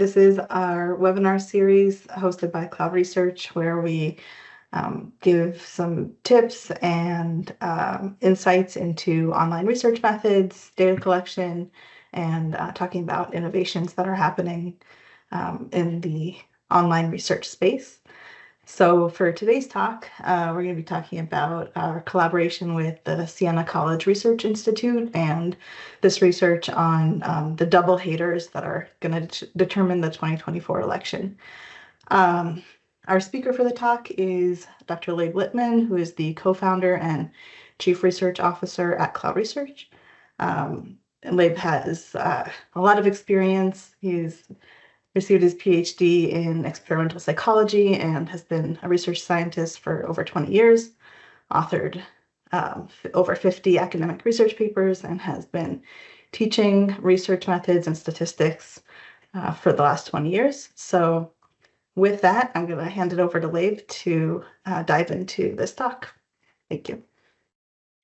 This is our webinar series hosted by CloudResearch, where we give some tips and insights into online research methods, data collection, and talking about innovations that are happening in the online research space. So for today's talk, we're going to be talking about our collaboration with the Siena College Research Institute and this research on the double haters that are going to determine the 2024 election. Our speaker for the talk is Dr. Leib Littman, who is the co-founder and chief research officer at CloudResearch. And Leib has a lot of experience. He's received his PhD in experimental psychology and has been a research scientist for over 20 years, authored over 50 academic research papers, and has been teaching research methods and statistics for the last 20 years. So with that, I'm going to hand it over to Leib to dive into this talk. Thank you.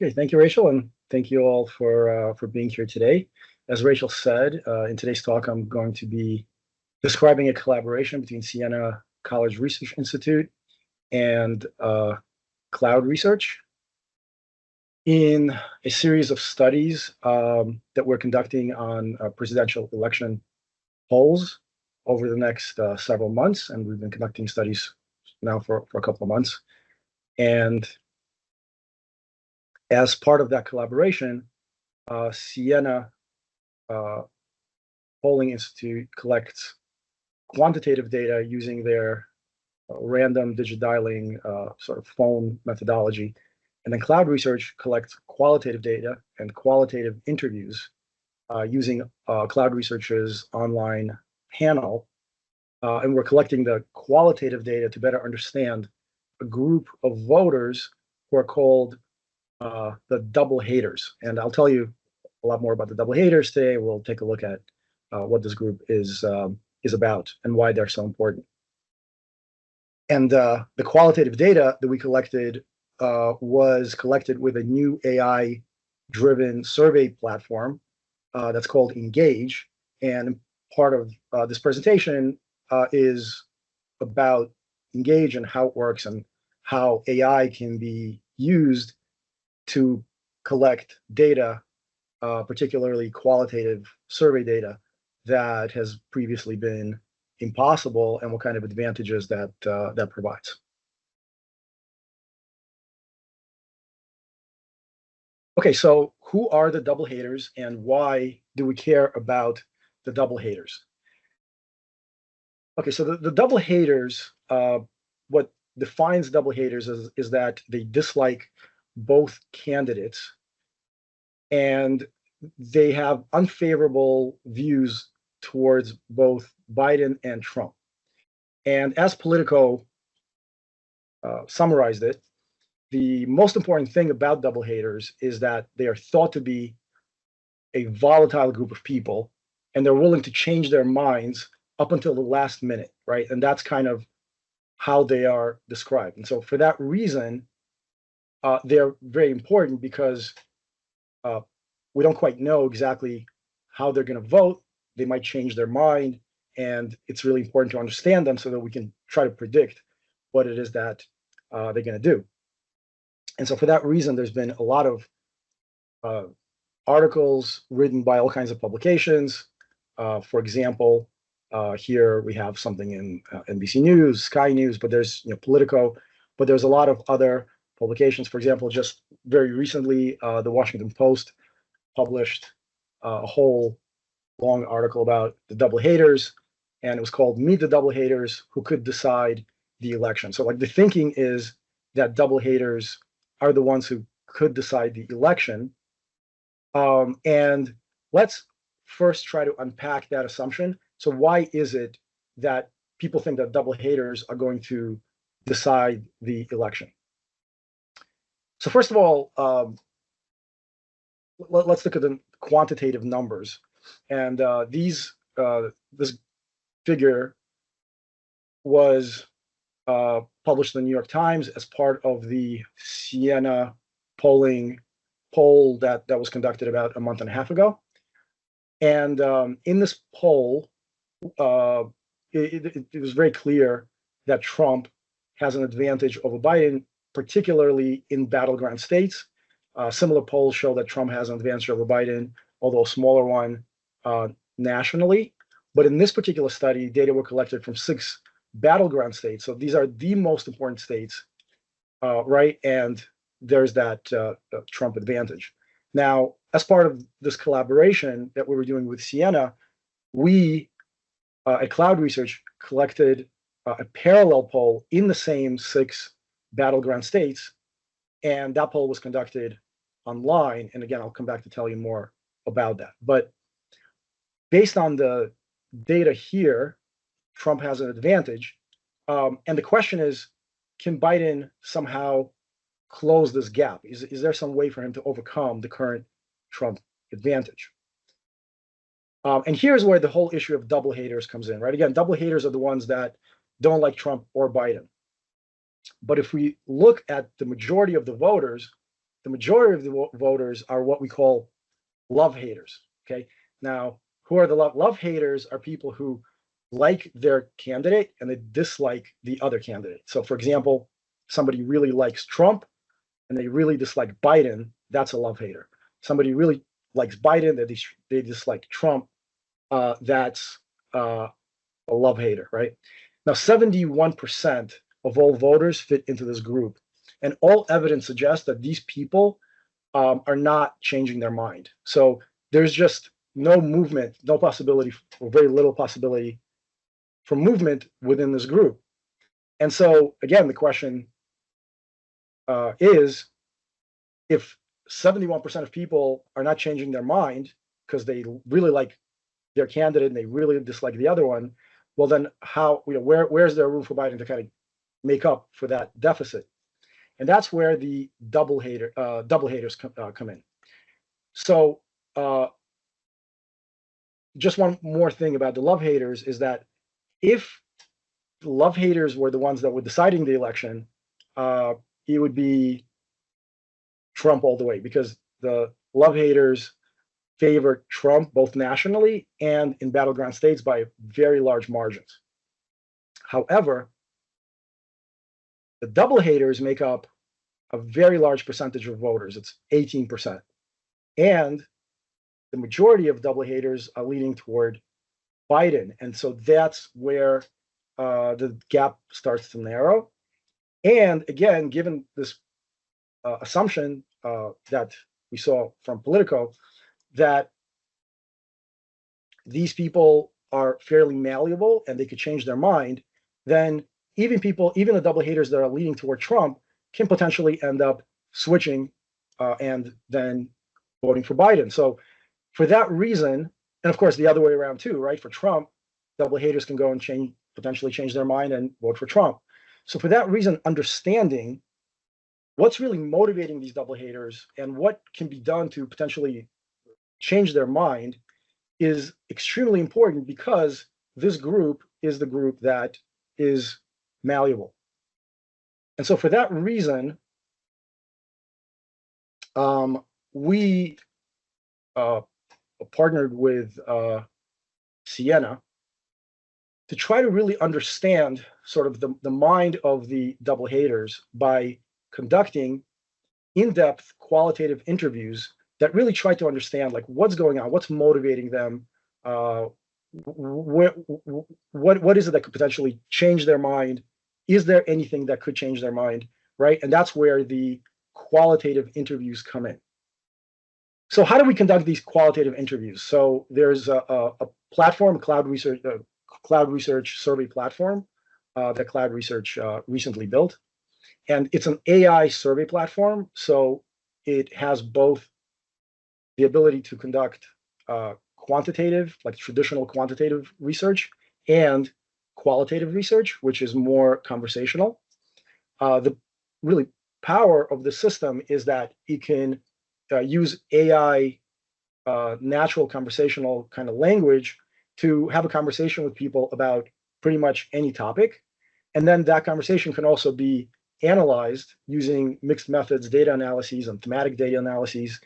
Okay, thank you, Rachel, and thank you all for being here today. As Rachel said, in today's talk, I'm going to be describing a collaboration between Siena College Research Institute and CloudResearch in a series of studies that we're conducting on presidential election polls over the next several months. And we've been conducting studies now for a couple of months. And as part of that collaboration, Siena Polling Institute collects quantitative data using their random digit dialing sort of phone methodology. And then CloudResearch collects qualitative data and qualitative interviews using CloudResearch's online panel. And we're collecting the qualitative data to better understand a group of voters who are called the double haters. And I'll tell you a lot more about the double haters today. We'll take a look at what this group is about and why they're so important. And the qualitative data that we collected was collected with a new AI-driven survey platform that's called Engage. And part of this presentation is about Engage and how it works and how AI can be used to collect data, particularly qualitative survey data, that has previously been impossible, and what kind of advantages that that provides. Okay, so who are the double haters and why do we care about the double haters? Okay, so the double haters, what defines double haters is that they dislike both candidates and they have unfavorable views towards both Biden and Trump. And as Politico summarized it, the most important thing about double haters is that they are thought to be a volatile group of people, and they're willing to change their minds up until the last minute, right? And that's kind of how they are described. And so for that reason, they're very important because we don't quite know exactly how they're going to vote. They might change their mind, and it's really important to understand them so that we can try to predict what it is that they're going to do. And so for that reason, there's been a lot of articles written by all kinds of publications. For example, here we have something in NBC News, Sky News, but there's Politico, but there's a lot of other publications. For example, just very recently, the Washington Post published a whole long article about the double haters, and it was called Meet the Double Haters Who Could Decide the Election. So like the thinking is that double haters are the ones who could decide the election. And let's first try to unpack that assumption. So why is it that people think that double haters are going to decide the election? So first of all, let's look at the quantitative numbers. And this figure was published in the New York Times as part of the Siena poll that was conducted about a month and a half ago. And in this poll, uh, it was very clear that Trump has an advantage over Biden, particularly in battleground states. Similar polls show that Trump has an advantage over Biden, although a smaller one nationally. But in this particular study, data were collected from 6 battleground states. So these are the most important states, right? And there's that Trump advantage. Now, as part of this collaboration that we were doing with Siena, we at CloudResearch collected a parallel poll in the same 6 battleground states, and that poll was conducted online. And again, I'll come back to tell you more about that. But based on the data here, Trump has an advantage. And the question is, can Biden somehow close this gap? Is there some way for him to overcome the current Trump advantage? And here's where the whole issue of double haters comes in, right? Again, double haters are the ones that don't like Trump or Biden. But if we look at the majority of the voters are what we call love haters, okay? Now, who are the love haters? Are people who like their candidate and they dislike the other candidate. So for example, somebody really likes Trump and they really dislike Biden, that's a love hater. Somebody really likes Biden, they dislike Trump, that's a love hater, right? Now, 71% of all voters fit into this group. And all evidence suggests that these people are not changing their mind. So there's just no movement, no possibility, or very little possibility for movement within this group. And so, again, the question is, if 71% of people are not changing their mind because they really like their candidate and they really dislike the other one, well, then how, where's there room for Biden to kind of make up for that deficit? And that's where the double haters come in. So just one more thing about the love haters is that if love haters were the ones that were deciding the election, it would be Trump all the way, because the love haters favor Trump both nationally and in battleground states by very large margins. However, the double haters make up a very large percentage of voters. It's 18%. And the majority of double haters are leaning toward Biden. And so that's where the gap starts to narrow. And again, given this assumption that we saw from Politico, that these people are fairly malleable and they could change their mind, then even the double haters that are leaning toward Trump can potentially end up switching and then voting for Biden. So for that reason, and of course the other way around too, right? For Trump, double haters can go and potentially change their mind and vote for Trump. So for that reason, understanding what's really motivating these double haters and what can be done to potentially change their mind is extremely important, because this group is the group that is malleable. And so for that reason, we partnered with Siena to try to really understand sort of the mind of the double haters by conducting in-depth qualitative interviews that really try to understand like what's going on, what's motivating them, what is it that could potentially change their mind? Is there anything that could change their mind, right? And that's where the qualitative interviews come in. So how do we conduct these qualitative interviews? So there's a platform, CloudResearch survey platform that CloudResearch recently built. And it's an AI survey platform. So it has both the ability to conduct quantitative, like traditional quantitative research, and qualitative research, which is more conversational. The really power of the system is that it can use AI natural conversational kind of language to have a conversation with people about pretty much any topic. And then that conversation can also be analyzed using mixed methods, data analyses, and thematic data analyses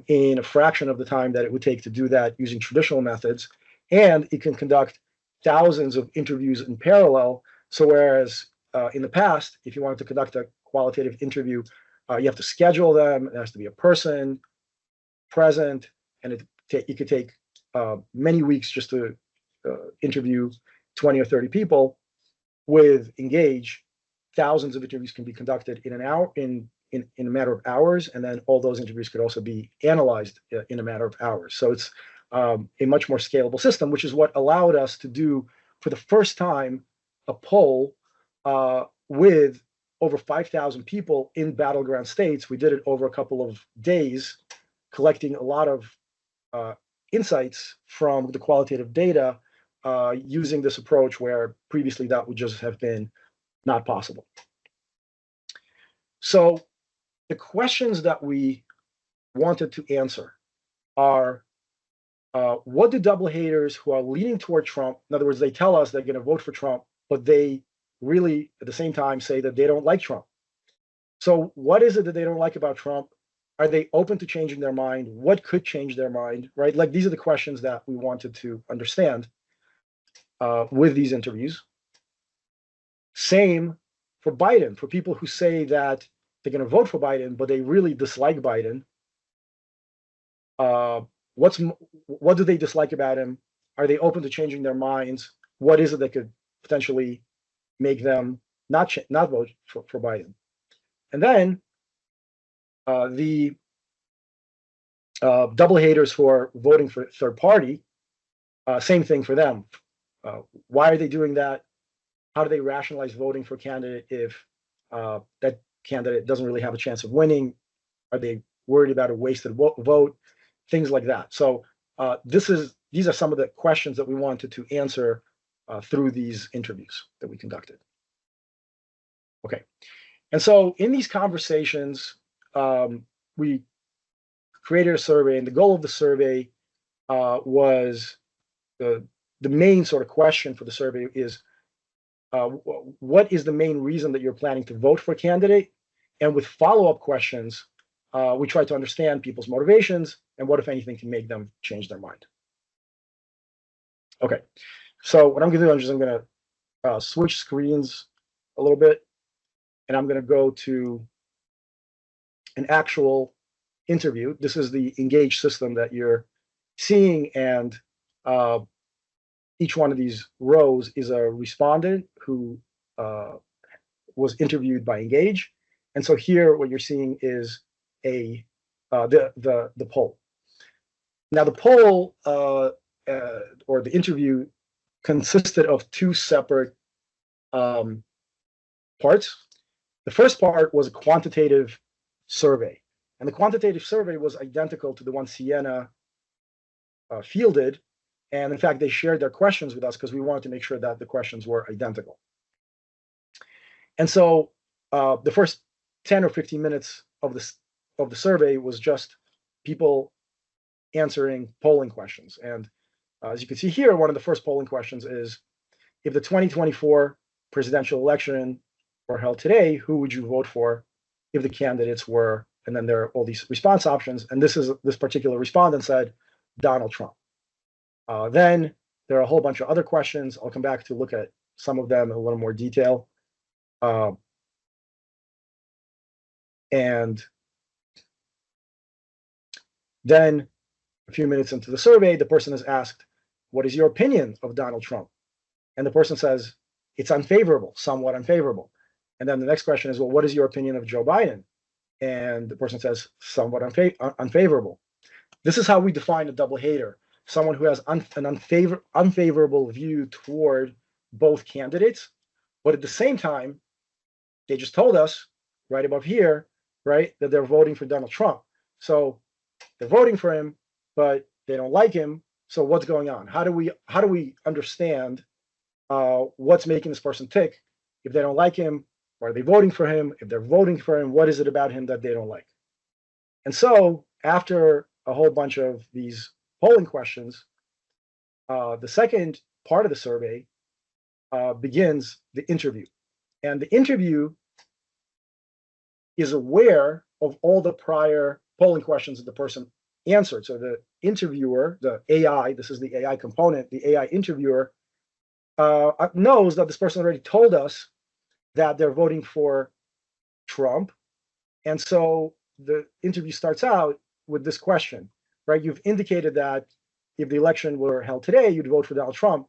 in a fraction of the time that it would take to do that using traditional methods. And it can conduct thousands of interviews in parallel. So whereas in the past, if you wanted to conduct a qualitative interview, you have to schedule them. There has to be a person present, and it could take many weeks just to interview 20 or 30 people. With Engage, thousands of interviews can be conducted in an hour, in a matter of hours, and then all those interviews could also be analyzed in a matter of hours. So it's a much more scalable system, which is what allowed us to do, for the first time, a poll with over 5,000 people in battleground states. We did it over a couple of days, collecting a lot of insights from the qualitative data using this approach, where previously that would just have been not possible. So the questions that we wanted to answer are, what do double haters who are leaning toward Trump, in other words, they tell us they're going to vote for Trump, but they really at the same time say that they don't like Trump. So what is it that they don't like about Trump? Are they open to changing their mind? What could change their mind, right? Like, these are the questions that we wanted to understand with these interviews. Same for Biden, for people who say that they're going to vote for Biden, but they really dislike Biden. What do they dislike about him? Are they open to changing their minds? What is it that could potentially make them not vote for Biden? And then the double haters who are voting for third party, same thing for them. Why are they doing that? How do they rationalize voting for a candidate if that candidate doesn't really have a chance of winning? Are they worried about a wasted vote? Things like that. So these are some of the questions that we wanted to answer through these interviews that we conducted. Okay, and so in these conversations, we created a survey, and the goal of the survey was the main sort of question for the survey is, what is the main reason that you're planning to vote for a candidate? And with follow-up questions, we try to understand people's motivations and what, if anything, can make them change their mind. Okay, so what I'm going to do, I'm going to switch screens a little bit, and I'm going to go to an actual interview. This is the Engage system that you're seeing, and each one of these rows is a respondent who was interviewed by Engage. And so here, what you're seeing is the poll. Now, the poll or the interview consisted of two separate parts. The first part was a quantitative survey, and the quantitative survey was identical to the one Siena fielded. And in fact, they shared their questions with us because we wanted to make sure that the questions were identical. And so the first 10 or 15 minutes of the survey was just people answering polling questions. And as you can see here, one of the first polling questions is, if the 2024 presidential election were held today, who would you vote for if the candidates were? And then there are all these response options. And this particular respondent said Donald Trump. Then there are a whole bunch of other questions. I'll come back to look at some of them in a little more detail. And then a few minutes into the survey, the person is asked, what is your opinion of Donald Trump? And the person says, it's unfavorable, somewhat unfavorable. And then the next question is, well, what is your opinion of Joe Biden? And the person says, somewhat unfavorable. This is how we define a double hater: someone who has an unfavorable view toward both candidates, but at the same time, they just told us right above here, right, that they're voting for Donald Trump. So they're voting for him, but they don't like him. So what's going on? How do we understand what's making this person tick? If they don't like him, why are they voting for him? If they're voting for him, what is it about him that they don't like? And so after a whole bunch of these polling questions, the second part of the survey begins the interview. And the interview is aware of all the prior polling questions that the person answered. So the interviewer, the AI, this is the AI component, the AI interviewer knows that this person already told us that they're voting for Trump. And so the interview starts out with this question, right? You've indicated that if the election were held today, you'd vote for Donald Trump.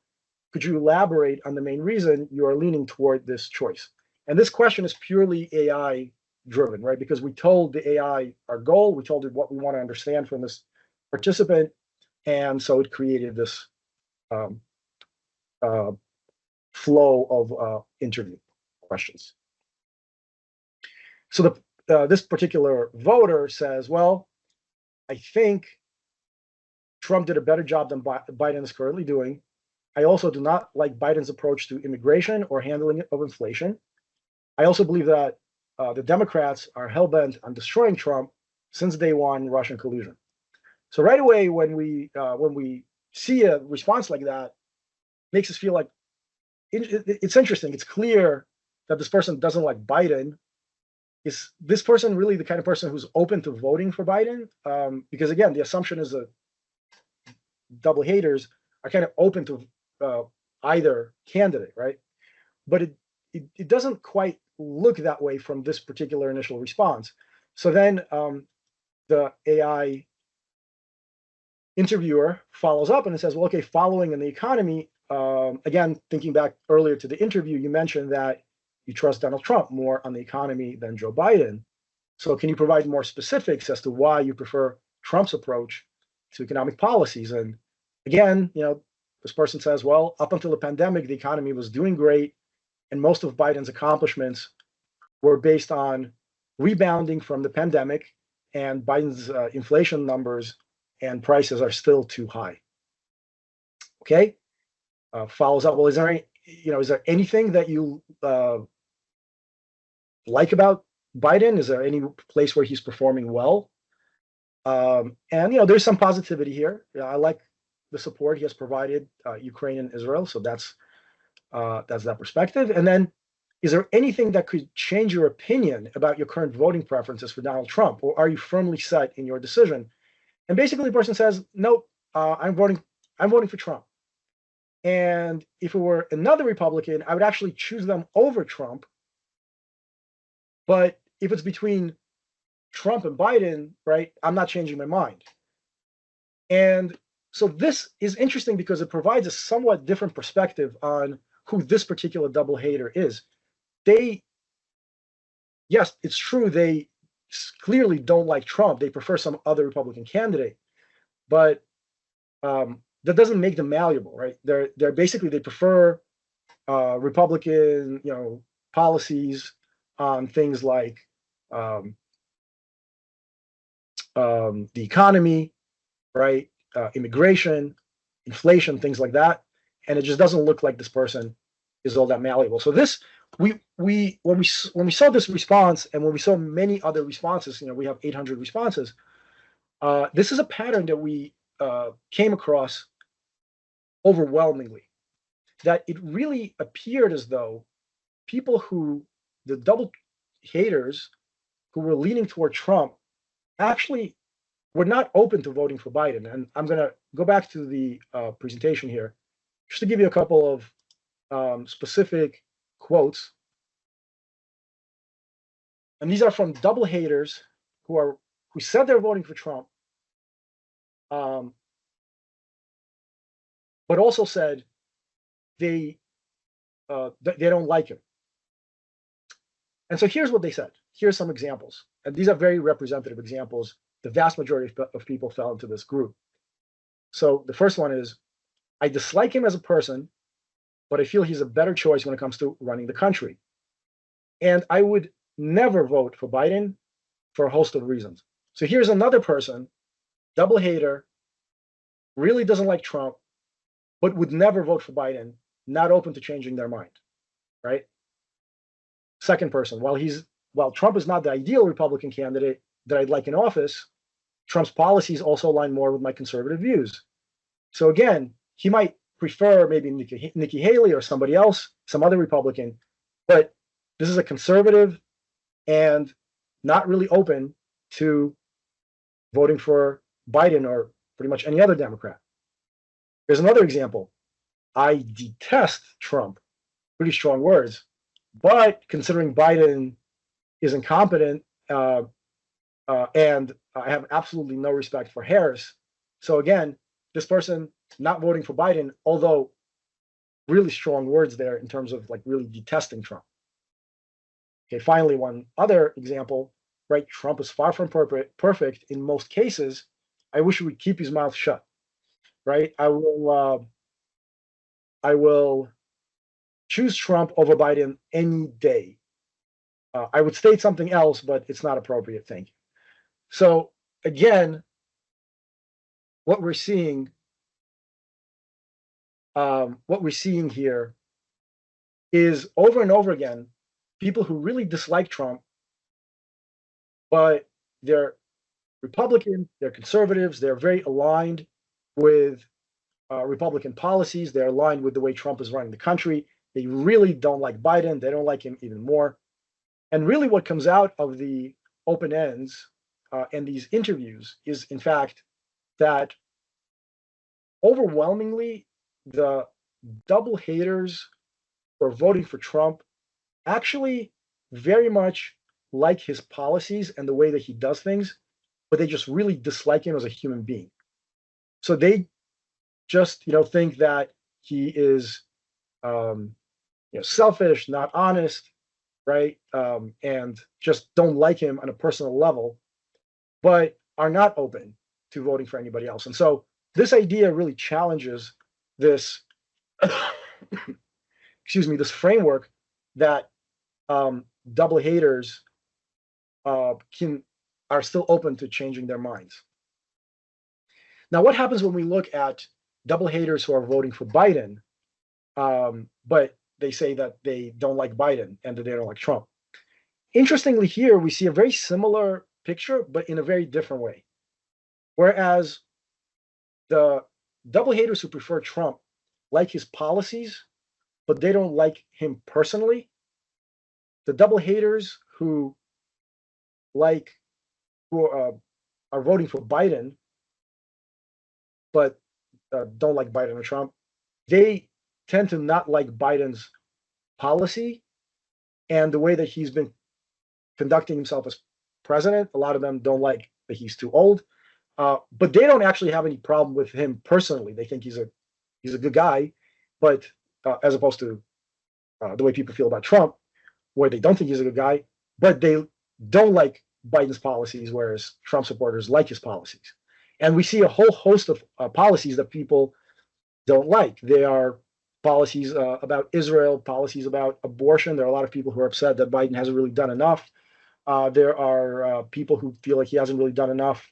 Could you elaborate on the main reason you are leaning toward this choice? And this question is purely AI driven, right? Because we told the AI our goal, we told it what we want to understand from this participant, and so it created this um, uh, flow of interview questions. So this particular voter says, well, I think Trump did a better job than Biden is currently doing. I also do not like Biden's approach to immigration or handling of inflation. I also believe that the Democrats are hell-bent on destroying Trump since day one, Russian collusion. So right away, when we see a response like that, makes us feel like it's interesting. It's clear that this person doesn't like Biden. Is this person really the kind of person who's open to voting for Biden? Because again, the assumption is that double haters are kind of open to either candidate, right? But it doesn't quite look that way from this particular initial response. So then the AI interviewer follows up and it says, well, okay, following in the economy, again, thinking back earlier to the interview, you mentioned that you trust Donald Trump more on the economy than Joe Biden. So can you provide more specifics as to why you prefer Trump's approach to economic policies? And again, this person says, well, up until the pandemic, the economy was doing great. And most of Biden's accomplishments were based on rebounding from the pandemic, and Biden's inflation numbers and prices are still too high. Okay, follows up. Well, is there anything that you like about Biden? Is there any place where he's performing well? And there's some positivity here. I like the support he has provided Ukraine and Israel, so that's that perspective. And then, is there anything that could change your opinion about your current voting preferences for Donald Trump, or are you firmly set in your decision? And basically, the person says, nope, I'm voting for Trump. And if it were another Republican, I would actually choose them over Trump. But if it's between Trump and Biden, right, I'm not changing my mind. And so this is interesting because it provides a somewhat different perspective on who this particular double hater is. Yes, it's true, they clearly don't like Trump. They prefer some other Republican candidate, but that doesn't make them malleable, right? They're basically, they prefer Republican, policies on things like the economy, right? Immigration, inflation, things like that. And it just doesn't look like this person is all that malleable. So this, when we saw this response, and when we saw many other responses, we have 800 responses. This is a pattern that we came across overwhelmingly. That it really appeared as though the double haters who were leaning toward Trump, actually were not open to voting for Biden. And I'm going to go back to the presentation here, just to give you a couple of specific quotes. And these are from double haters who said they're voting for Trump, but also said they don't like him. And so here's what they said. Here's some examples. And these are very representative examples. The vast majority of people fell into this group. So the first one is, I dislike him as a person, but I feel he's a better choice when it comes to running the country. And I would never vote for Biden for a host of reasons. So here's another person, double hater, really doesn't like Trump, but would never vote for Biden, not open to changing their mind, right? Second person, while Trump is not the ideal Republican candidate that I'd like in office, Trump's policies also align more with my conservative views. So again, he might prefer maybe Nikki Haley or somebody else, some other Republican, but this is a conservative and not really open to voting for Biden or pretty much any other Democrat. Here's another example. I detest Trump, pretty strong words, but considering Biden is incompetent and I have absolutely no respect for Harris. So again, this person not voting for Biden, although really strong words there in terms of like really detesting Trump. Okay, finally, one other example, right? Trump is far from perfect in most cases. I wish he would keep his mouth shut, right? I will choose Trump over Biden any day. I would state something else, but it's not appropriate. Thank you. So again, what we're seeing, here is over and over again, people who really dislike Trump, but they're Republican, they're conservatives, they're very aligned with Republican policies, they're aligned with the way Trump is running the country. They really don't like Biden, they don't like him even more. And really, what comes out of the open ends and these interviews is, in fact, that overwhelmingly the double haters who are voting for Trump actually very much like his policies and the way that he does things, but they just really dislike him as a human being. So they just think that he is selfish, not honest, right, and just don't like him on a personal level, but are not open to voting for anybody else. And so this idea really challenges this, excuse me, this framework that double haters are still open to changing their minds. Now, what happens when we look at double haters who are voting for Biden, but they say that they don't like Biden and that they don't like Trump? Interestingly, here we see a very similar picture, but in a very different way. Whereas the double haters who prefer Trump like his policies, but they don't like him personally. The double haters who like who are voting for Biden, but don't like Biden or Trump, they tend to not like Biden's policy and the way that he's been conducting himself as president. A lot of them don't like that he's too old, but they don't actually have any problem with him personally. They think he's a good guy, but as opposed to the way people feel about Trump, where they don't think he's a good guy, but they don't like Biden's policies, whereas Trump supporters like his policies. And we see a whole host of policies that people don't like. They are policies about Israel, policies about abortion. There are a lot of people who are upset that Biden hasn't really done enough. There are people who feel like he hasn't really done enough.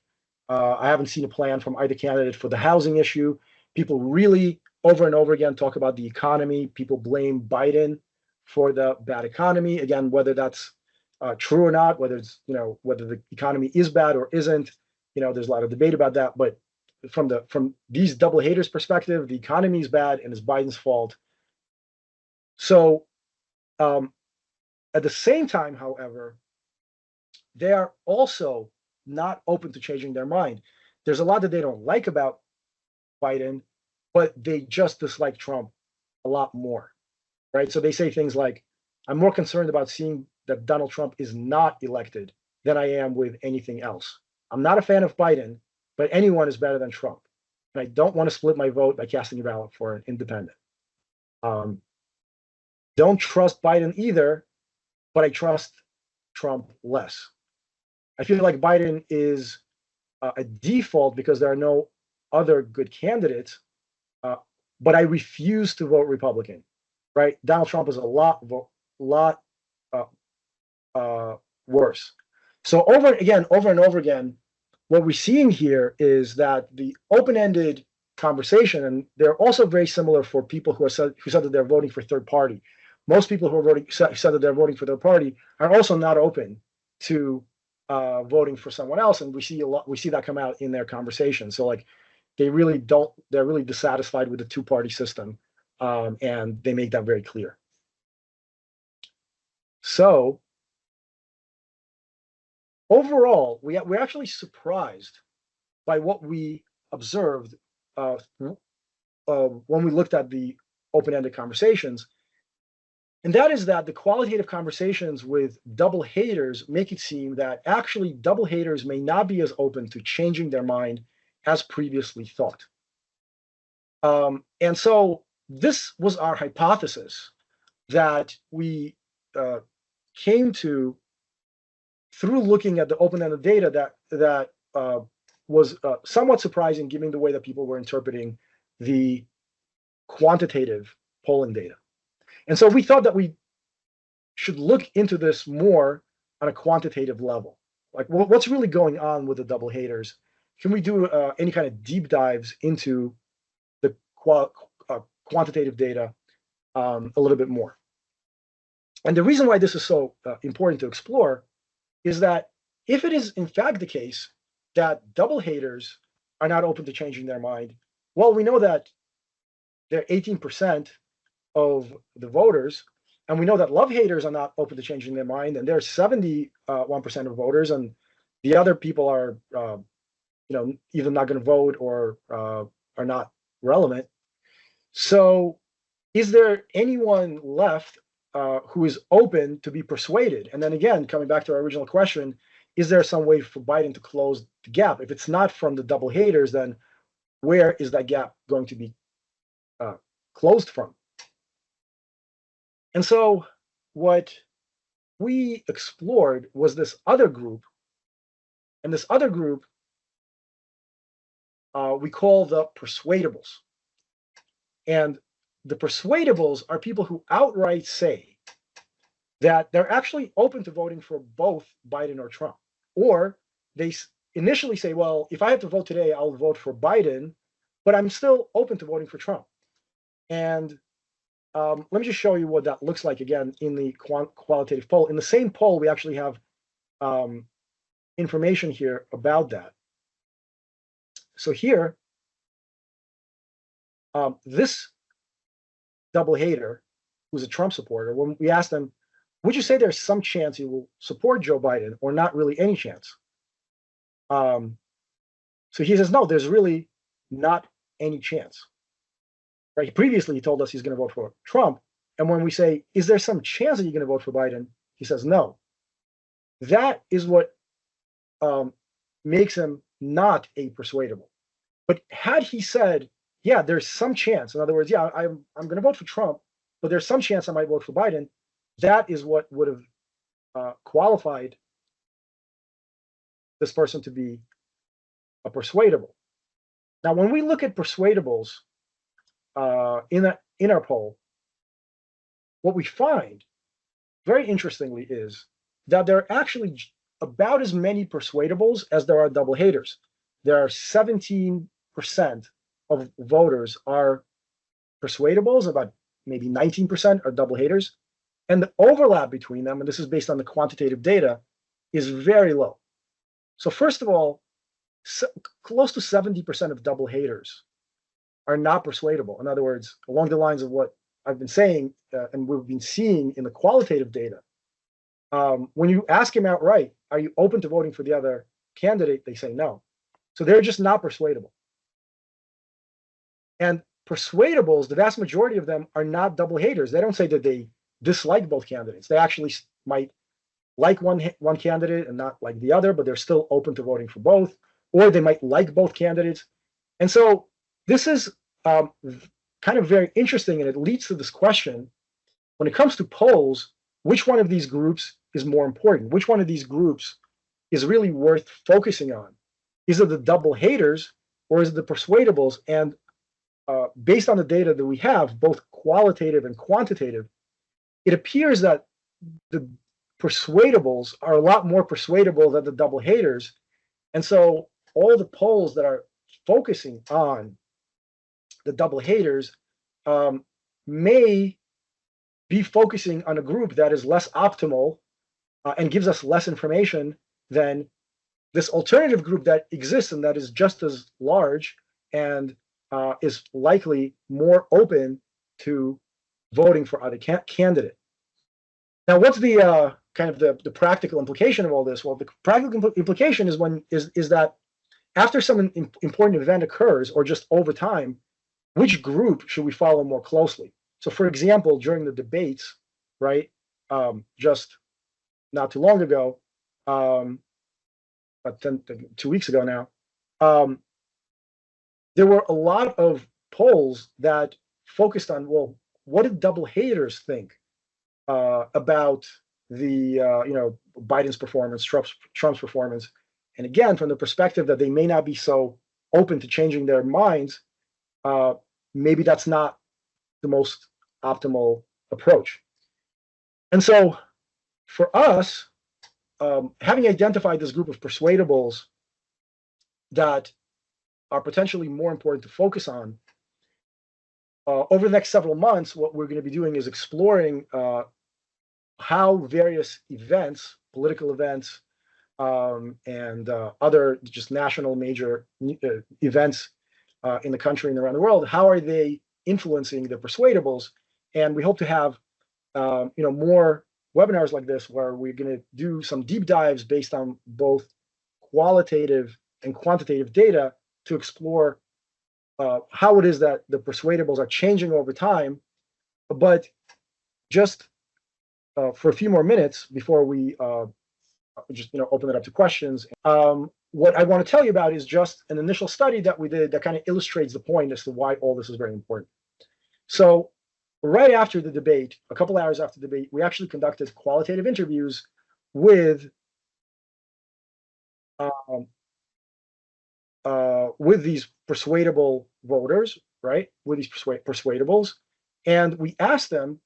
I haven't seen a plan from either candidate for the housing issue. People really over and over again talk about the economy. People blame Biden for the bad economy. Again, whether that's true or not, whether it's whether the economy is bad or isn't, there's a lot of debate about that. But from these double haters' perspective, the economy is bad and it's Biden's fault. So at the same time, however, they are also not open to changing their mind. There's a lot that they don't like about Biden, but they just dislike Trump a lot more, right? So they say things like, I'm more concerned about seeing that Donald Trump is not elected than I am with anything else. I'm not a fan of Biden, but anyone is better than Trump. And I don't want to split my vote by casting a ballot for an independent. Don't trust Biden either, but I trust Trump less. I feel like Biden is a default because there are no other good candidates, but I refuse to vote Republican. Right? Donald Trump is a lot worse. So over and over again, what we're seeing here is that the open-ended conversation, and they're also very similar for people who said that they're voting for third party. Most people who are said that they're voting for third party are also not open to voting for someone else, and we see that come out in their conversation. So like they're really dissatisfied with the two-party system, and they make that very clear. So overall, we're actually surprised by what we observed when we looked at the open-ended conversations. And that is that the qualitative conversations with double haters make it seem that actually double haters may not be as open to changing their mind as previously thought. And so this was our hypothesis that we came to through looking at the open-ended data that was somewhat surprising given the way that people were interpreting the quantitative polling data. And so we thought that we should look into this more on a quantitative level. Like, what's really going on with the double haters? Can we do any kind of deep dives into the quantitative data a little bit more? And the reason why this is so important to explore is that if it is in fact the case that double haters are not open to changing their mind, well, we know that they're 18% of the voters, and we know that love haters are not open to changing their mind, and they're 71% of voters, and the other people are, either not going to vote or are not relevant. So, is there anyone left who is open to be persuaded? And then again, coming back to our original question, is there some way for Biden to close the gap? If it's not from the double haters, then where is that gap going to be closed from? And so what we explored was this other group, and this other group we call the persuadables. And the persuadables are people who outright say that they're actually open to voting for both Biden or Trump. Or they initially say, well, if I have to vote today, I'll vote for Biden, but I'm still open to voting for Trump. And let me just show you what that looks like again in the qualitative poll. In the same poll, we actually have information here about that. So here, this double hater, who's a Trump supporter, when we asked them, would you say there's some chance you will support Joe Biden or not really any chance? So he says, no, there's really not any chance. Right? Previously, he told us he's going to vote for Trump. And when we say, is there some chance that you're going to vote for Biden? He says, no. That is what makes him not a persuadable. But had he said, yeah, there's some chance, in other words, yeah, I'm going to vote for Trump, but there's some chance I might vote for Biden, that is what would have qualified this person to be a persuadable. Now, when we look at persuadables in our poll, what we find, very interestingly, is that there are actually about as many persuadables as there are double haters. There are 17% of voters are persuadables, about maybe 19% are double haters. And the overlap between them, and this is based on the quantitative data, is very low. So first of all, close to 70% of double haters are not persuadable. In other words, along the lines of what I've been saying and we've been seeing in the qualitative data, when you ask him outright, are you open to voting for the other candidate? They say no. So they're just not persuadable. And persuadables, the vast majority of them are not double haters. They don't say that they dislike both candidates. They actually might like one candidate and not like the other, but they're still open to voting for both, or they might like both candidates. And so this is kind of very interesting, and it leads to this question: when it comes to polls, which one of these groups is more important? Which one of these groups is really worth focusing on? Is it the double haters or is it the persuadables? And based on the data that we have, both qualitative and quantitative, it appears that the persuadables are a lot more persuadable than the double haters. And so all the polls that are focusing on the double haters may be focusing on a group that is less optimal and gives us less information than this alternative group that exists and that is just as large and is likely more open to voting for either candidate. Now, what's the kind of the practical implication of all this? Well, the practical implication is that after some important event occurs, or just over time, which group should we follow more closely? So, for example, during the debates, right, just not too long ago, about 2 weeks ago now, um, there were a lot of polls that focused on, well, what did double haters think about the Biden's performance, Trump's performance, and again, from the perspective that they may not be so open to changing their minds, uh, maybe that's not the most optimal approach. And so, for us, having identified this group of persuadables that are potentially more important to focus on, over the next several months, what we're going to be doing is exploring how various events, political events, and other just national major events in the country and around the world, how are they influencing the persuadables? And we hope to have more webinars like this where we're going to do some deep dives based on both qualitative and quantitative data to explore how it is that the persuadables are changing over time. But just for a few more minutes before we just open it up to questions, what I want to tell you about is just an initial study that we did that kind of illustrates the point as to why all this is very important. So right after the debate, a couple hours after the debate, we actually conducted qualitative interviews with these persuadable voters, right? With these persuadables, and we asked them.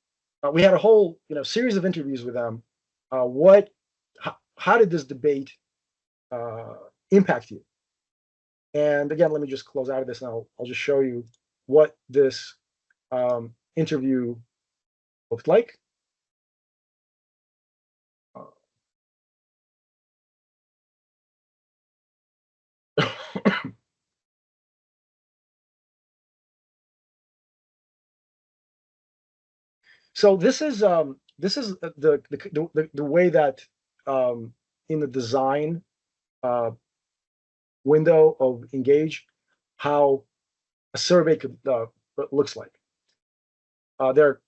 We had a whole series of interviews with them. How did this debate impact you? And again, let me just close out of this, and I'll just show you what this interview looked like. So this is the way that in the design window of Engage, how a survey looks like. They're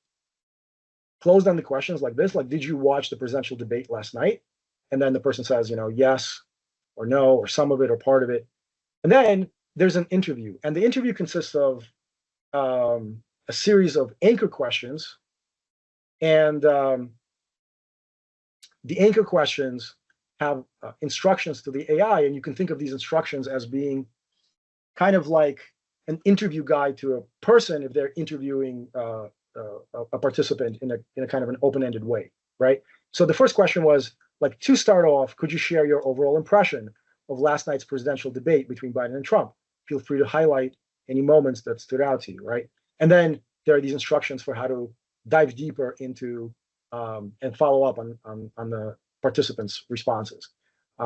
closed-ended questions like this, like, did you watch the presidential debate last night? And then the person says, yes or no, or some of it or part of it. And then there's an interview, and the interview consists of a series of anchor questions, and the anchor questions have instructions to the AI, and you can think of these instructions as being kind of like an interview guide to a person if they're interviewing a participant in a kind of an open-ended way, right? So the first question was, like, to start off, could you share your overall impression of last night's presidential debate between Biden and Trump? Feel free to highlight any moments that stood out to you, right? And then there are these instructions for how to dive deeper into and follow up on the participants' responses.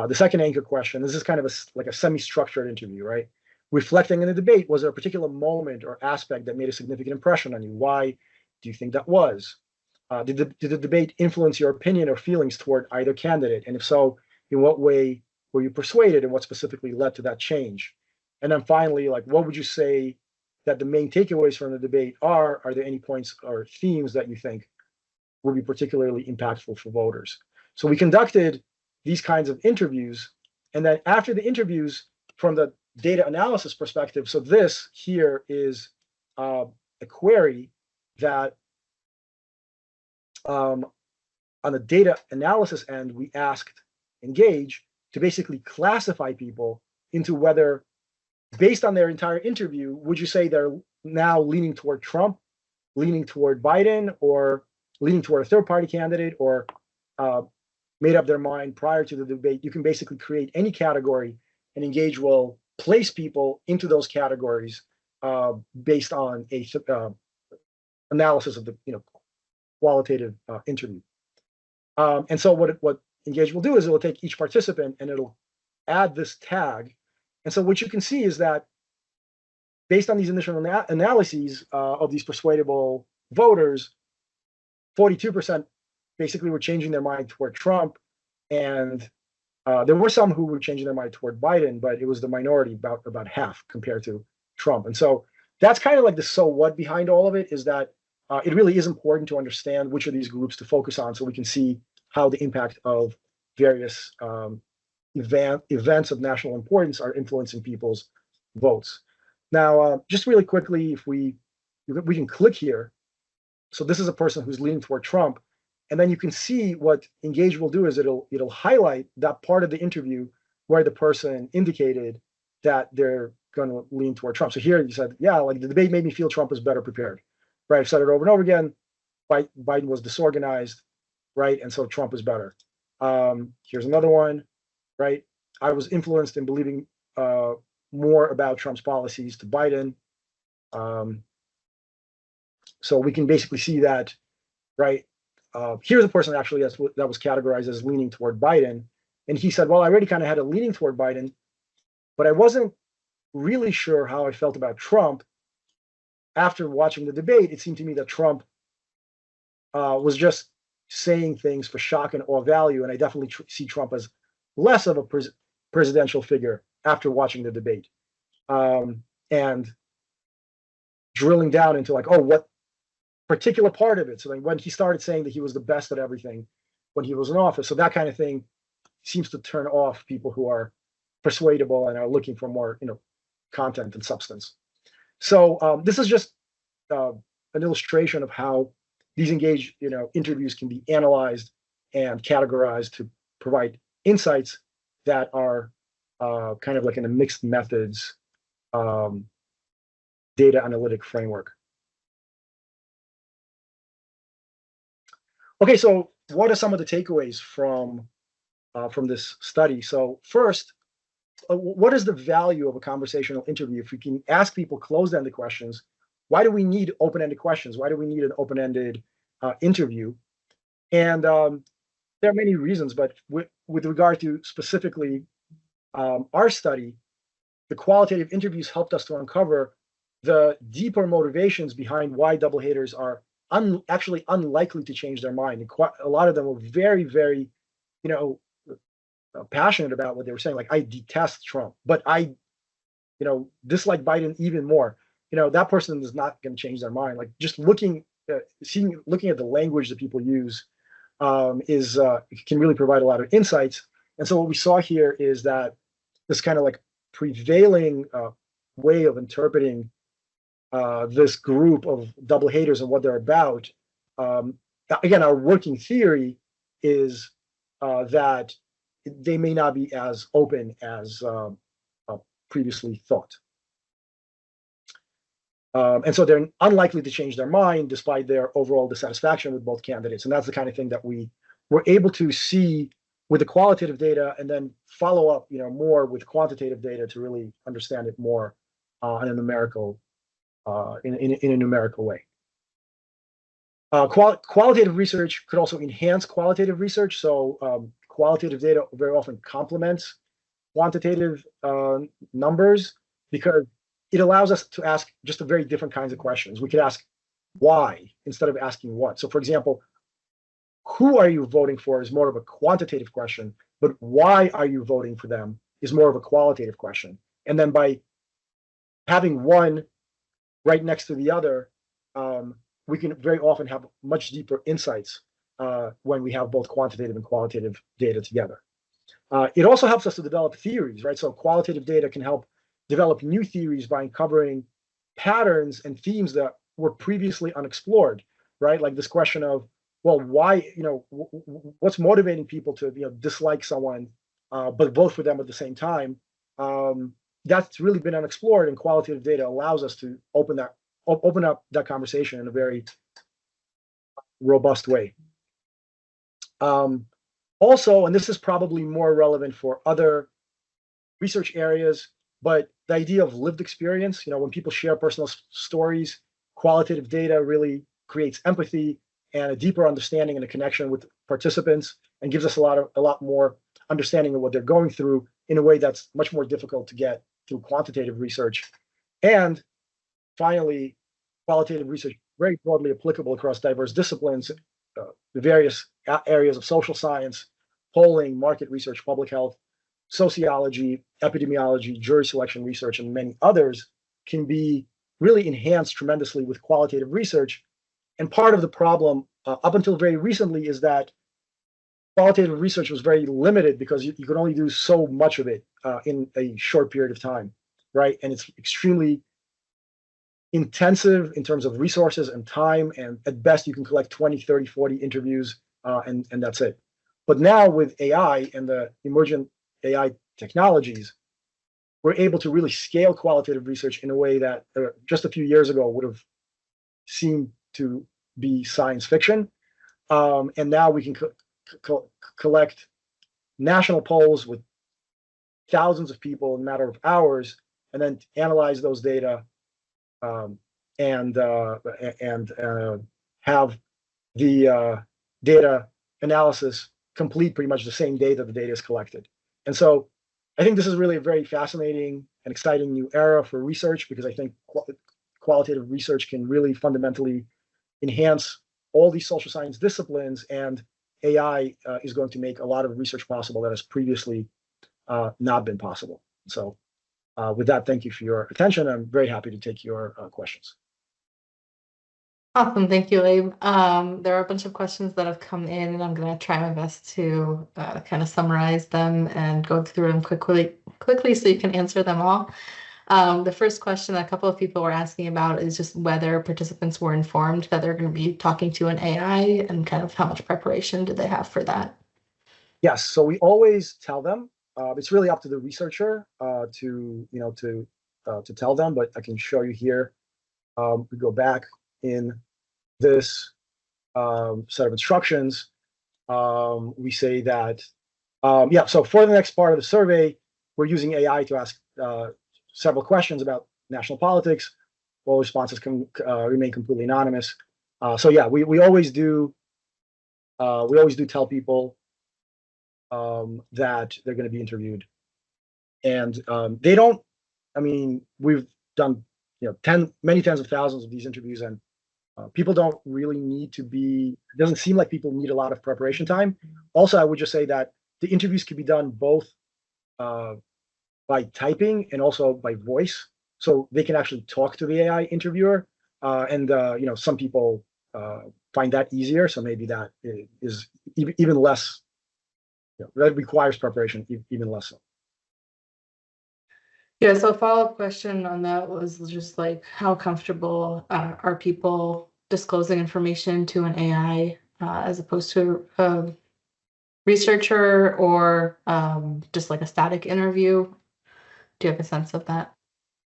The second anchor question, this is kind of like a semi-structured interview, right? Reflecting in the debate, was there a particular moment or aspect that made a significant impression on you? Why do you think that was? Did the debate influence your opinion or feelings toward either candidate? And if so, in what way were you persuaded, and what specifically led to that change? And then finally, like, what would you say that the main takeaways from the debate are? Are there any points or themes that you think would be particularly impactful for voters? So we conducted these kinds of interviews, and then after the interviews, from the data analysis perspective, so this here is a query that on the data analysis end, we asked Engage to basically classify people into whether, based on their entire interview, would you say they're now leaning toward Trump, leaning toward Biden, or leaning toward a third-party candidate, or made up their mind prior to the debate? You can basically create any category, and Engage will place people into those categories based on a analysis of the qualitative interview. And so what Engage will do is it will take each participant and it'll add this tag. And so what you can see is that based on these initial analyses of these persuadable voters, 42% basically were changing their mind toward Trump, and there were some who were changing their mind toward Biden, but it was the minority, about half compared to Trump. And so that's kind of like the so what behind all of it, is that it really is important to understand which of these groups to focus on so we can see how the impact of various events of national importance are influencing people's votes. Now, just really quickly, if we can click here. So this is a person who's leaning toward Trump, and then you can see what Engage will do is it'll highlight that part of the interview where the person indicated that they're going to lean toward Trump. So here you said, yeah, like the debate made me feel Trump is better prepared, right? I've said it over and over again. Biden was disorganized, right? And so Trump is better. Here's another one, right? I was influenced in believing more about Trump's policies to Biden. So we can basically see that, right? Here's a person actually that was categorized as leaning toward Biden. And he said, well, I already kind of had a leaning toward Biden, but I wasn't really sure how I felt about Trump. After watching the debate, it seemed to me that Trump was just saying things for shock and awe value. And I definitely see Trump as less of a presidential figure after watching the debate. And drilling down into like, oh, what particular part of it. So like when he started saying that he was the best at everything when he was in office. So that kind of thing seems to turn off people who are persuadable and are looking for more, content and substance. So this is just an illustration of how these Engage, interviews can be analyzed and categorized to provide insights that are kind of like in a mixed methods data analytic framework. Okay, so what are some of the takeaways from this study? So first, what is the value of a conversational interview? If we can ask people closed-ended questions, why do we need open-ended questions? Why do we need an open-ended interview? And there are many reasons, but with regard to specifically our study, the qualitative interviews helped us to uncover the deeper motivations behind why double haters are actually unlikely to change their mind. And a lot of them were very, very, passionate about what they were saying. Like, I detest Trump, but I, dislike Biden even more. That person is not going to change their mind. Like, just looking at the language that people use can really provide a lot of insights. And so what we saw here is that this kind of like prevailing way of interpreting this group of double haters and what they're about. Again, our working theory is that they may not be as open as previously thought. And so they're unlikely to change their mind despite their overall dissatisfaction with both candidates. And that's the kind of thing that we were able to see with the qualitative data and then follow up, more with quantitative data to really understand it more in a numerical way. Qualitative research could also enhance qualitative research. So qualitative data very often complements quantitative numbers because it allows us to ask just a very different kinds of questions. We could ask why instead of asking what. So for example, who are you voting for is more of a quantitative question, but why are you voting for them is more of a qualitative question. And then by having one right next to the other, we can very often have much deeper insights when we have both quantitative and qualitative data together. It also helps us to develop theories, right? So qualitative data can help develop new theories by uncovering patterns and themes that were previously unexplored, right? Like this question of, well, why, what's motivating people to, dislike someone, but vote for them at the same time? That's really been unexplored, and qualitative data allows us to open up that conversation in a very robust way. Also, and this is probably more relevant for other research areas, but the idea of lived experience, when people share personal stories, qualitative data really creates empathy and a deeper understanding and a connection with participants, and gives us a lot more understanding of what they're going through in a way that's much more difficult to get through quantitative research. And finally, qualitative research very broadly applicable across diverse disciplines, the various areas of social science, polling, market research, public health, sociology, epidemiology, jury selection research, and many others can be really enhanced tremendously with qualitative research. And part of the problem up until very recently is that qualitative research was very limited because you could only do so much of it in a short period of time, right? And it's extremely intensive in terms of resources and time. And at best, you can collect 20, 30, 40 interviews, and that's it. But now with AI and the emergent AI technologies, we're able to really scale qualitative research in a way that just a few years ago would have seemed to be science fiction. And now we can collect national polls with thousands of people in a matter of hours, and then analyze those data and have the data analysis complete pretty much the same day that the data is collected. And so I think this is really a very fascinating and exciting new era for research, because I think qualitative research can really fundamentally enhance all these social science disciplines, and AI is going to make a lot of research possible that has previously not been possible. So with that, thank you for your attention. I'm very happy to take your questions. Awesome, thank you, Abe. There are a bunch of questions that have come in, and I'm going to try my best to kind of summarize them and go through them quickly so you can answer them all. The first question a couple of people were asking about is just whether participants were informed that they're going to be talking to an AI, and kind of how much preparation did they have for that? Yes, so we always tell them. It's really up to the researcher to tell them, but I can show you here. We go back in this set of instructions. We say that, so for the next part of the survey, we're using AI to ask several questions about national politics. All responses can remain completely anonymous. So yeah, we always do tell people that they're going to be interviewed, and they don't. I mean, we've done many tens of thousands of these interviews, and people don't really need to be. It doesn't seem like people need a lot of preparation time. Also, I would just say that the interviews can be done both by typing and also by voice, so they can actually talk to the AI interviewer. And some people find that easier, so maybe that is even less. That requires preparation even less so. Yeah, so a follow-up question on that was just like, how comfortable are people disclosing information to an AI as opposed to a researcher, or just like a static interview? Do you have a sense of that?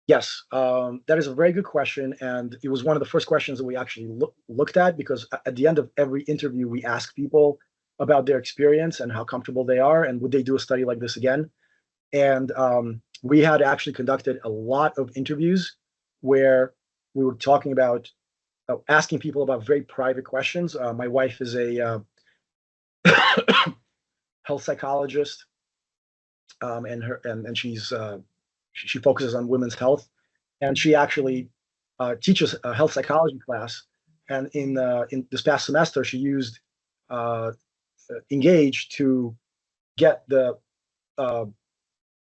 Yes, that is a very good question, and it was one of the first questions that we actually looked at, because at the end of every interview, we ask people about their experience and how comfortable they are, and would they do a study like this again. And we had actually conducted a lot of interviews where we were talking about asking people about very private questions. My wife is a health psychologist, and she focuses on women's health, and she actually teaches a health psychology class. And in this past semester, she used Engage to get the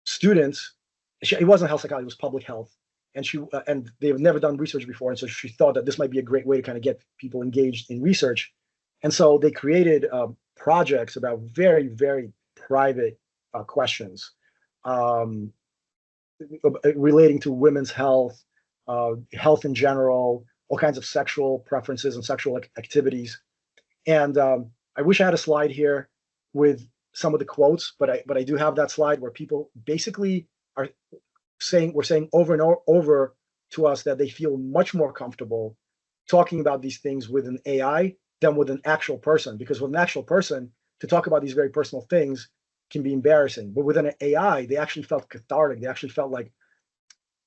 students. It wasn't health psychology; it was public health, and they've never done research before, and so she thought that this might be a great way to kind of get people engaged in research. And so they created projects about very, very private questions relating to women's health, health in general, all kinds of sexual preferences and sexual activities. And I wish I had a slide here with some of the quotes, but I do have that slide where people basically are saying over and over to us that they feel much more comfortable talking about these things with an AI than with an actual person, because with an actual person, to talk about these very personal things can be embarrassing. But with an AI, they actually felt cathartic. They actually felt like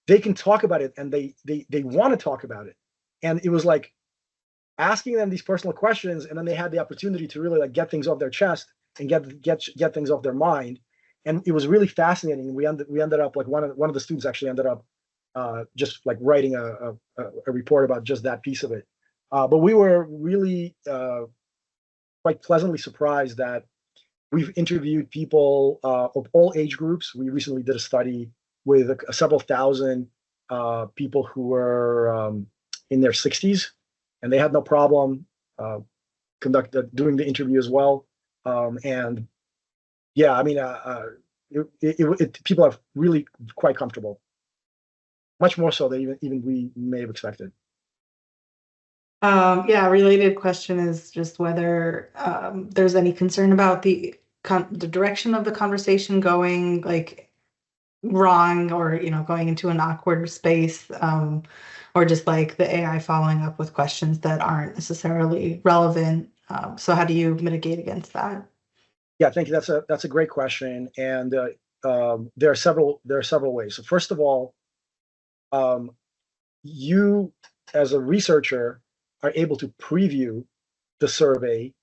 they can talk about it, and they want to talk about it. And it was like asking them these personal questions, and then they had the opportunity to really like get things off their chest and get things off their mind. And it was really fascinating. We ended up like one of the students actually ended up just like writing a report about just that piece of it. But we were really quite pleasantly surprised that we've interviewed people of all age groups. We recently did a study with several thousand people who were in their 60s, and they had no problem doing the interview as well. And yeah, I mean, people are really quite comfortable, much more so than even we may have expected. Yeah, related question is just whether there's any concern about the direction of the conversation going like wrong, or going into an awkward space, or just like the AI following up with questions that aren't necessarily relevant. So how do you mitigate against that? Yeah, thank you. That's a great question, and there are several ways. So first of all, um, you as a researcher are able to preview the survey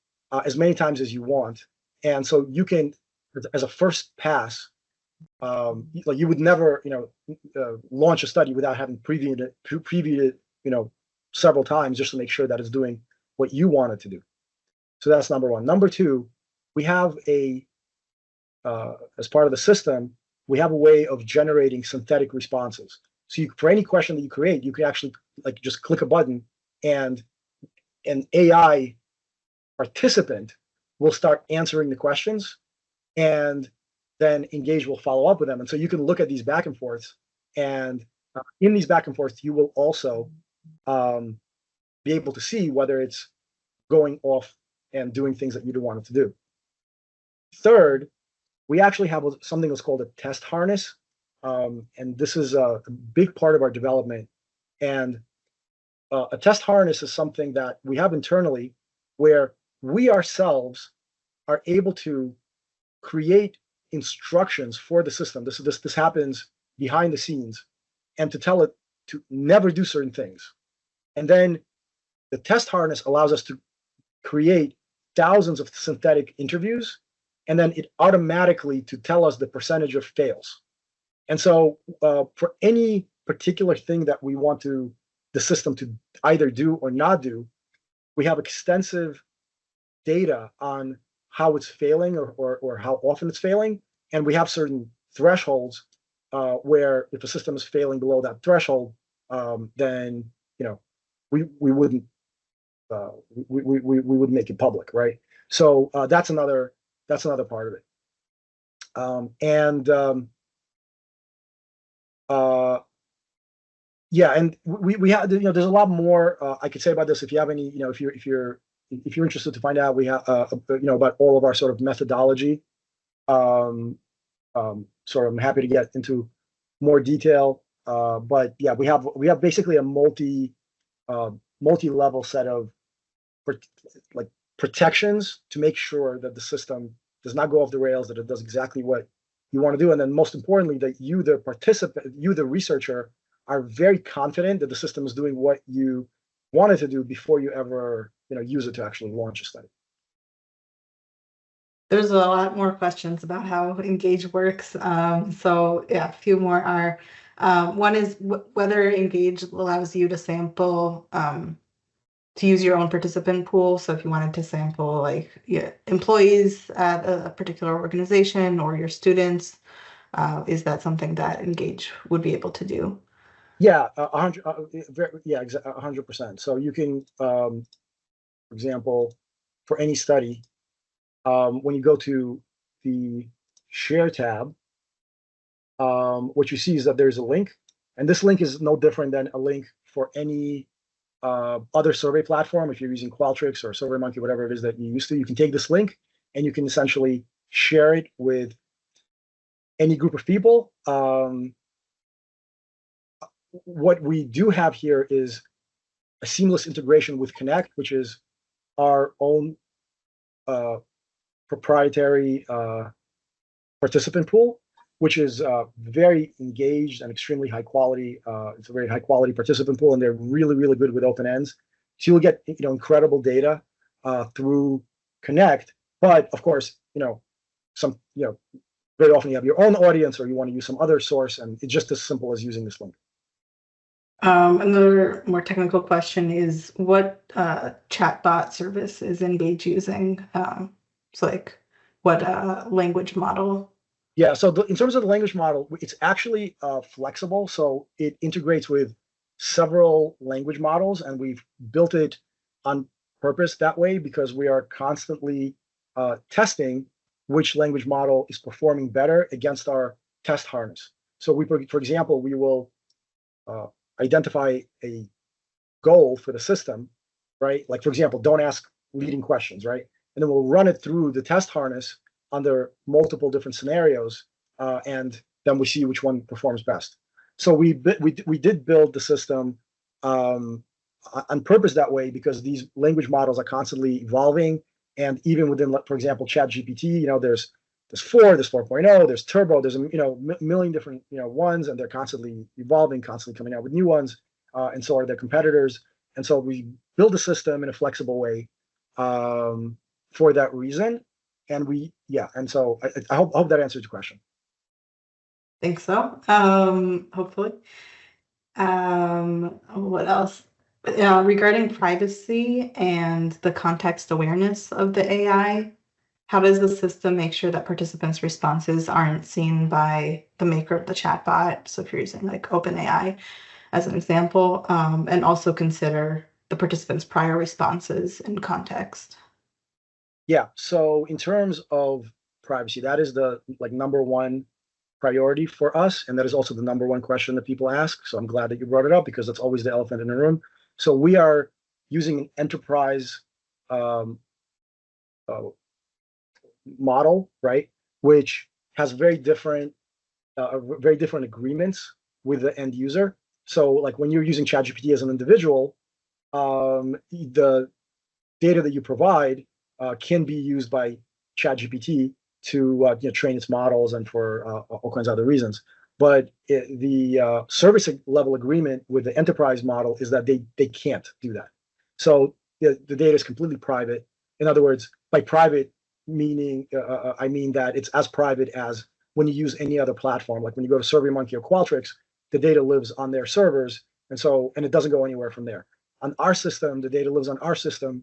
as many times as you want, and so you can, as a first pass, like you would never, launch a study without having previewed it, several times just to make sure that it's doing what you want it to do. So that's number one. Number two, we have as part of the system, we have a way of generating synthetic responses. So for any question that you create, you can actually like just click a button, and an AI participant will start answering the questions, and then Engage will follow up with them. And so you can look at these back and forths, and in these back and forths, you will also be able to see whether it's going off and doing things that you don't want it to do. Third, we actually have something that's called a test harness. And this is a big part of our development. And a test harness is something that we have internally where we ourselves are able to create instructions for the system. This happens behind the scenes, and to tell it to never do certain things. And then the test harness allows us to create thousands of synthetic interviews, and then it automatically to tell us the percentage of fails. And so for any particular thing that we want the system to either do or not do, we have extensive data on how it's failing or how often it's failing. And we have certain thresholds where if a system is failing below that threshold, then we wouldn't we would make it public, right? So that's another part of it. Yeah, and we have there's a lot more I could say about this. If you have any, if you're interested to find out, we have about all of our sort of methodology. Sort of, I'm happy to get into more detail. But yeah, we have basically a multi-level set of protections to make sure that the system does not go off the rails, that it does exactly what you want to do, and then most importantly, that you, the participant, you, the researcher, are very confident that the system is doing what you want it to do before you ever use it to actually launch a study. There's a lot more questions about how Engage works. So yeah, a few more are, one is whether Engage allows you to sample, to use your own participant pool. So if you wanted to sample like employees at a particular organization or your students, is that something that Engage would be able to do? Yeah, 100%. So you can, for example, for any study, when you go to the Share tab, what you see is that there's a link, and this link is no different than a link for any other survey platform. If you're using Qualtrics or SurveyMonkey, whatever it is that you used to, you can take this link and you can essentially share it with any group of people. What we do have here is a seamless integration with Connect, which is our own proprietary participant pool, which is very engaged and extremely high quality. It's a very high quality participant pool, and they're really, really good with open ends. So you'll get incredible data through Connect. But of course, very often you have your own audience, or you want to use some other source, and it's just as simple as using this link. Another more technical question is what chatbot service is Engage using? So like what language model? Yeah, so in terms of the language model, it's actually flexible. So it integrates with several language models, and we've built it on purpose that way because we are constantly testing which language model is performing better against our test harness. So for example, we will uh, identify a goal for the system, right? Like for example, don't ask leading questions, right? And then we'll run it through the test harness under multiple different scenarios, and then we see which one performs best. So we did build the system um, on purpose that way because these language models are constantly evolving, and even within, for example, ChatGPT, there's 4, there's 4.0, there's Turbo, there's million different ones, and they're constantly evolving, constantly coming out with new ones, and so are their competitors. And so we build a system in a flexible way for that reason. And and so I hope that answers your question. Think so. Hopefully. What else? Regarding privacy and the context awareness of the AI, how does the system make sure that participants' responses aren't seen by the maker of the chatbot? So if you're using like OpenAI as an example, and also consider the participants' prior responses in context. Yeah. So in terms of privacy, that is the number one priority for us, and that is also the number one question that people ask. So I'm glad that you brought it up because that's always the elephant in the room. So we are using an enterprise um, model, right, which has very different agreements with the end user. So like when you're using ChatGPT as an individual, the data that you provide can be used by ChatGPT to train its models and for all kinds of other reasons. But the service level agreement with the enterprise model is that they can't do that. So the data is completely private. In other words, by private meaning, I mean that it's as private as when you use any other platform. Like when you go to SurveyMonkey or Qualtrics, the data lives on their servers, and it doesn't go anywhere from there. On our system, the data lives on our system,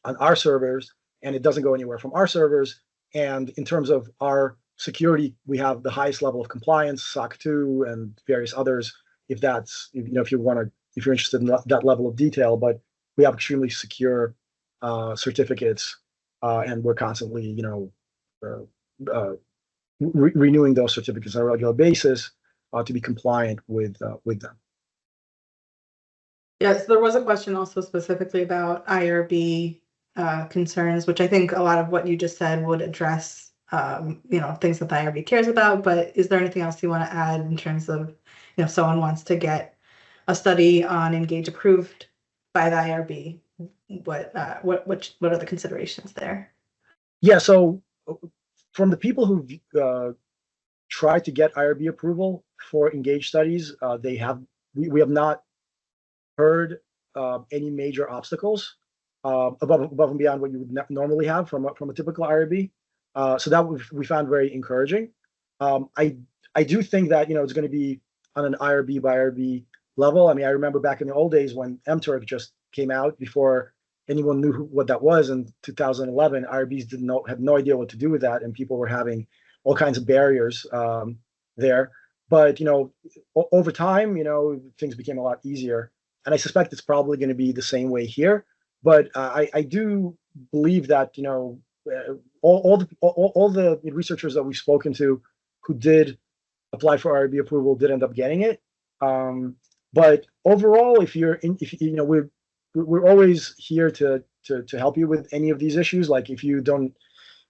on our servers, and it doesn't go anywhere from our servers. And in terms of our security, we have the highest level of compliance, SOC 2 and various others, if you're interested in that level of detail. But we have extremely secure certificates, and we're constantly renewing those certificates on a regular basis to be compliant with them. Yes, there was a question also specifically about IRB concerns, which I think a lot of what you just said would address, things that the IRB cares about. But is there anything else you want to add in terms of, if someone wants to get a study on Engage approved by the IRB, what are the considerations there? Yeah, so from the people who've tried to get IRB approval for Engage studies, we have not heard any major obstacles above and beyond what you would normally have from a typical IRB. So that we found very encouraging. I do think that it's going to be on an IRB by IRB level. I mean, I remember back in the old days when MTurk just came out, before anyone knew what that was in 2011. IRBs had no idea what to do with that, and people were having all kinds of barriers there. But over time, things became a lot easier, and I suspect it's probably going to be the same way here. But I do believe that all the researchers that we've spoken to who did apply for IRB approval did end up getting it. But overall, we're always here to help you with any of these issues. Like if you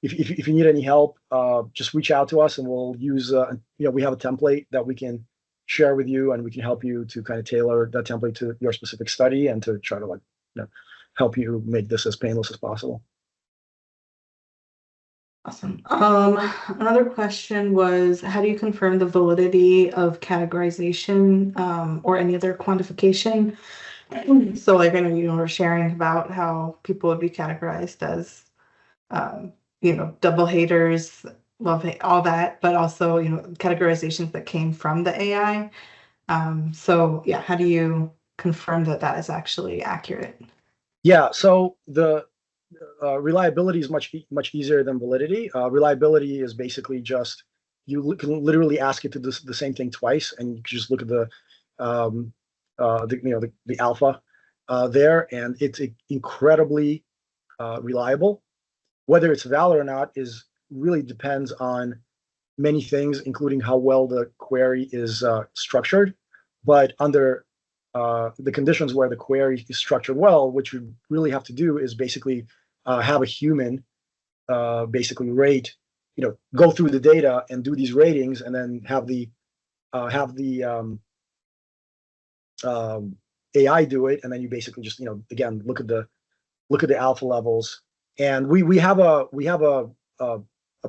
need any help, just reach out to us, and we'll use we have a template that we can share with you, and we can help you to kind of tailor that template to your specific study and to try to help you make this as painless as possible. Awesome. Another question was, how do you confirm the validity of categorization or any other quantification? So like I know you were sharing about how people would be categorized as double haters, love hate, all that, but also categorizations that came from the AI. So yeah, how do you confirm that that is actually accurate? Yeah, so the reliability is much easier than validity. Reliability is basically just you can literally ask it to do the same thing twice, and you can just look at the the alpha there, and it's incredibly reliable. Whether it's valid or not is really depends on many things, including how well the query is structured. But under the conditions where the query is structured well, what you really have to do is basically have a human basically rate, go through the data and do these ratings, and then have the AI do it, and then you basically just again look at the alpha levels. And we have a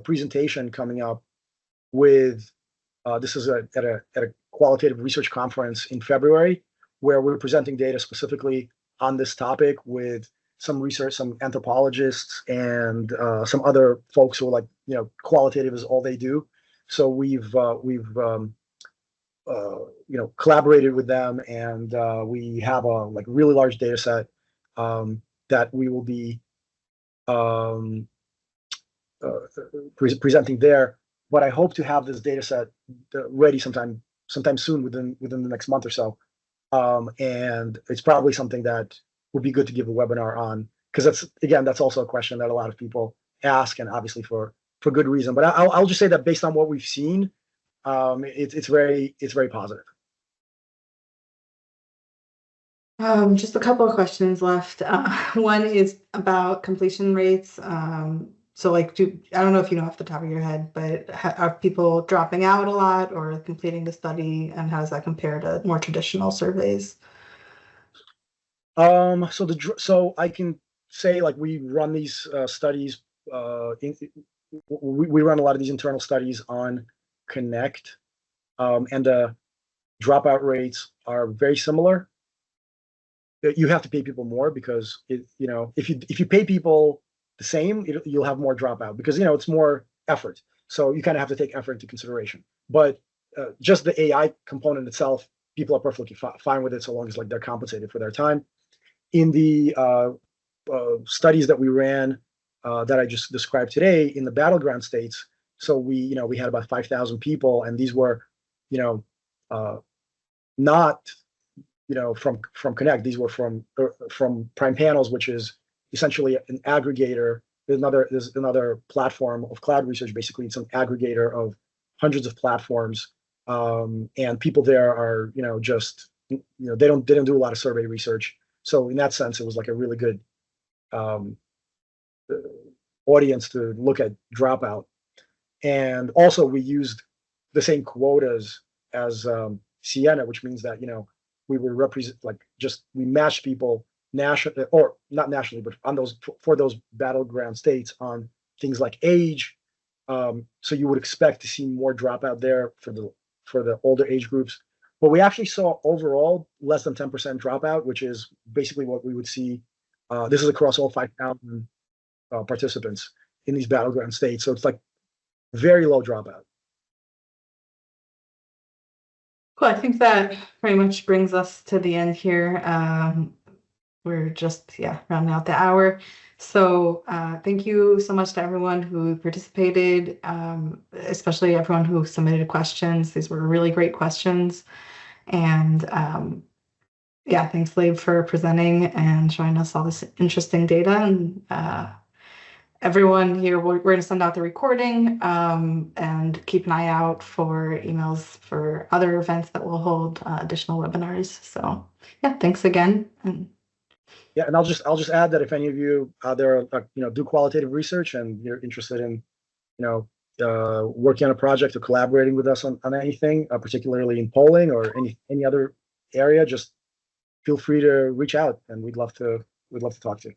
presentation coming up with this is at a qualitative research conference in February, where we're presenting data specifically on this topic with some research, some anthropologists, and some other folks who are like, qualitative is all they do. So we've collaborated with them, and we have a really large data set that we will be presenting there. But I hope to have this data set ready sometime soon, within the next month or so. And it's probably something that would be good to give a webinar on, because that's also a question that a lot of people ask, and obviously for good reason. But I'll just say that based on what we've seen, it's very positive. Just a couple of questions left. One is about completion rates. So I don't know if you know off the top of your head, but are people dropping out a lot or completing the study, and how does that compare to more traditional surveys? So I can say, we run these studies. We run a lot of these internal studies on Connect, and the dropout rates are very similar. You have to pay people more because if you pay people the same, you'll have more dropout, because it's more effort. So you kind of have to take effort into consideration. But just the AI component itself, people are perfectly fine with it, so long as they're compensated for their time. In the studies that we ran that I just described today in the battleground states, so we had about 5,000 people, and these were not from Connect. These were from Prime Panels, which is essentially an aggregator. There's another platform of CloudResearch. Basically, it's an aggregator of hundreds of platforms, and people there are just they don't do a lot of survey research. So in that sense, it was a really good audience to look at dropout. And also, we used the same quotas as Siena, which means that we would represent we matched people nationally, or not nationally, but on for those battleground states on things like age. So you would expect to see more dropout there for the older age groups. But we actually saw overall less than 10% dropout, which is basically what we would see. This is across all 5,000 participants in these battleground states. So it's very low dropout. Cool. I think that pretty much brings us to the end here. We're just rounding out the hour. So thank you so much to everyone who participated, especially everyone who submitted questions. These were really great questions. And thanks, Labe, for presenting and showing us all this interesting data. And everyone here, we're going to send out the recording, and keep an eye out for emails for other events that will hold additional webinars. So thanks again. And I'll just add that if any of you out there do qualitative research and you're interested in working on a project or collaborating with us on anything, particularly in polling or any other area, just feel free to reach out, and we'd love to talk to you.